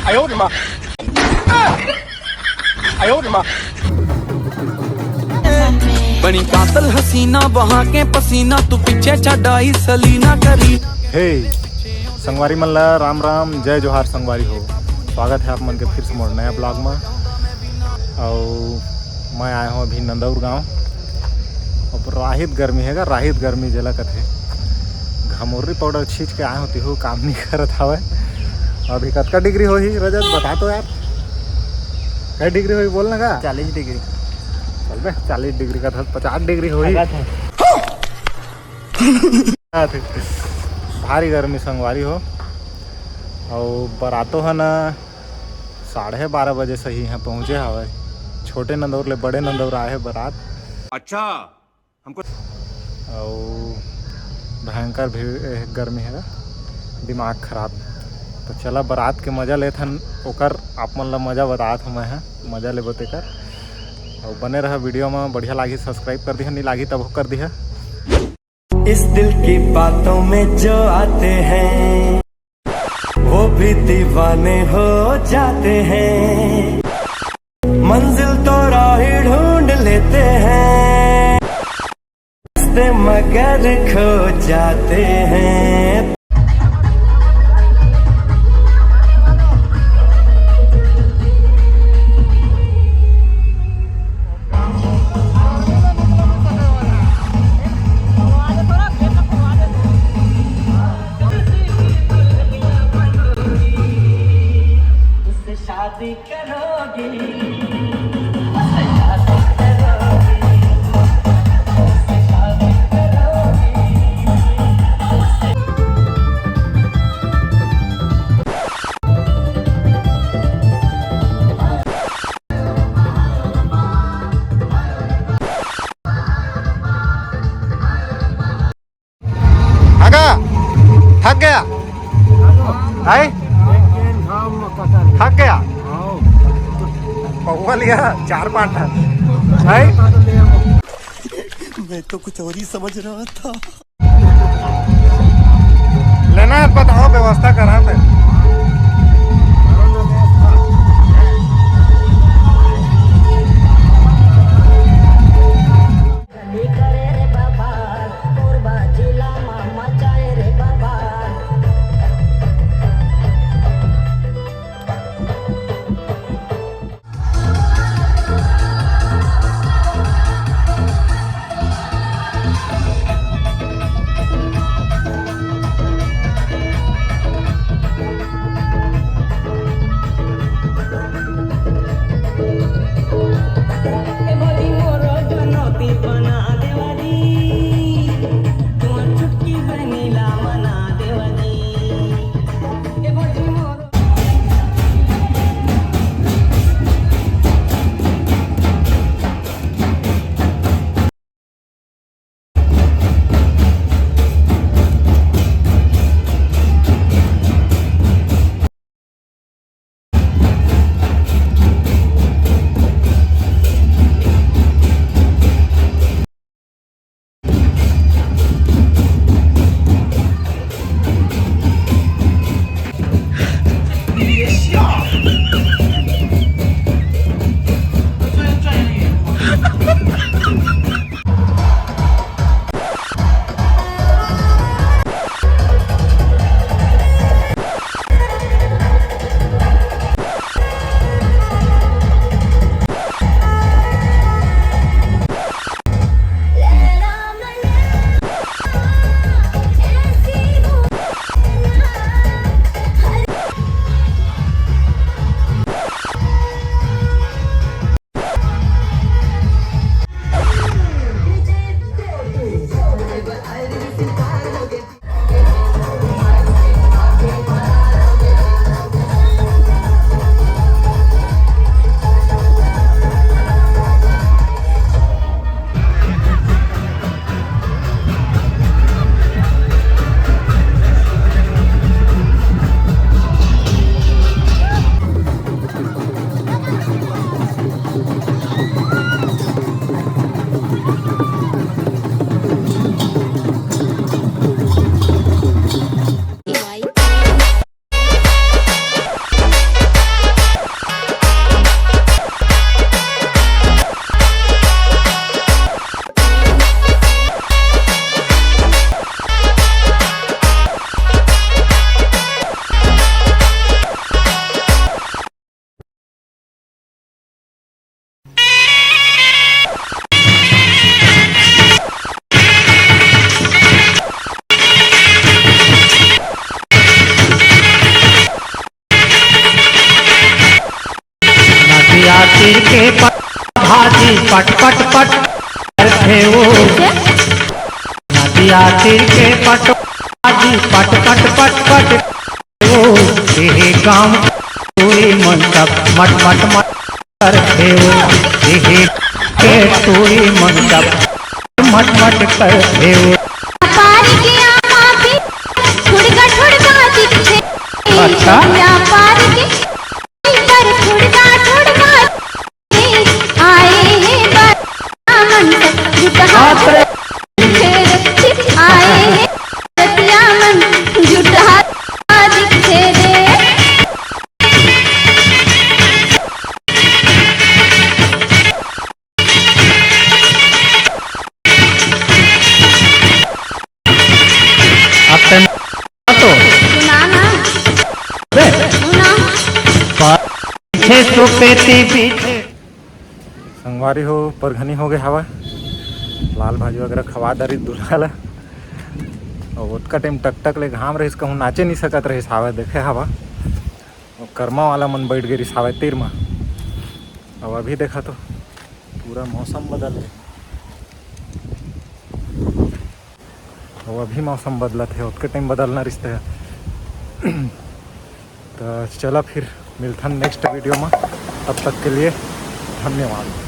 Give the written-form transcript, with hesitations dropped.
哎呦我的妈！哎呦我的妈！ बनी कातल हसीना वहाँ के पसीना तू पीछे छड़ाई सलीना करी। हे संगवारी मन ला राम राम जय जोहार संगवारी हो। स्वागत है आप मन के फिर से मोर नया ब्लॉग में। और मैं आया हूँ अभी नंदौर गांव। और राहित गर्मी हैगा, राहित गर्मी जला कथे घमोरी पाउडर छींच के आए होती हूँ, काम नहीं करत हवे। अभी कतका डिग्री हो ही रजत बता तो यार, क्या डिग्री हो बोलना का? 40 डिग्री। चल बे 40 डिग्री का था, 50 डिग्री हो ही भारी गर्मी संगवारी हो। और बरातो है ना 12:30 बजे सही यहाँ पहुँचे हवे। छोटे नंदौर ले बड़े नंदौर आए है बारात। अच्छा हमको और भयंकर भी गर्मी है, दिमाग खराब। तो चला बारात के मजा लेथन, ओकर आप मन ला मजा बतात हूँ मैं, मजा ले बतेकर। और बने रहा वीडियो में, बढ़िया लागी सब्सक्राइब कर दिया, नहीं लागी तब कर दिया। इस दिल की बातों में जो आते हैं वो भी दीवाने हो जाते हैं। मंजिल तो राह ढूंढ लेते हैं, रास्ते मगर खो जाते हैं। शादी करोगी थक गया है, थक गया पौवा लिया 4-5 है। मैं तो कुछ और ही समझ रहा था। लेना है बताओ, व्यवस्था करा थे। पीछे नदिया तीर के पट आदि पट पट पट पट ओ हे गांव पूरी मंडप मट मट मट करते हो हे के पूरी मंडप मट मट करते हो पार किया माफी ठुड़का दिखे अच्छा। या पार के पर ठुड़का आए हैं मन जुटा आए हैं रतिया मन जुटा दिखे रे अब तन तो सुना ना सुना पीछे तो पेटी पीछे संगवारी हो परघनी हो गए हवा लाल भाजी वगैरह खवा दरी दूल्हा ला और उतका टाइम टक टक ले घाम रहिस कहूँ नाचे नहीं सकत रहिस हवा देखे हवा और कर्मा वाला मन बैठ गई हवा तीर में अब अभी देखा तो पूरा मौसम बदल है और अभी मौसम बदलत है उतके टाइम बदलना रिश्ते है तो चला फिर मिलता नेक्स्ट वीडियो में तब तक के लिए धन्यवाद।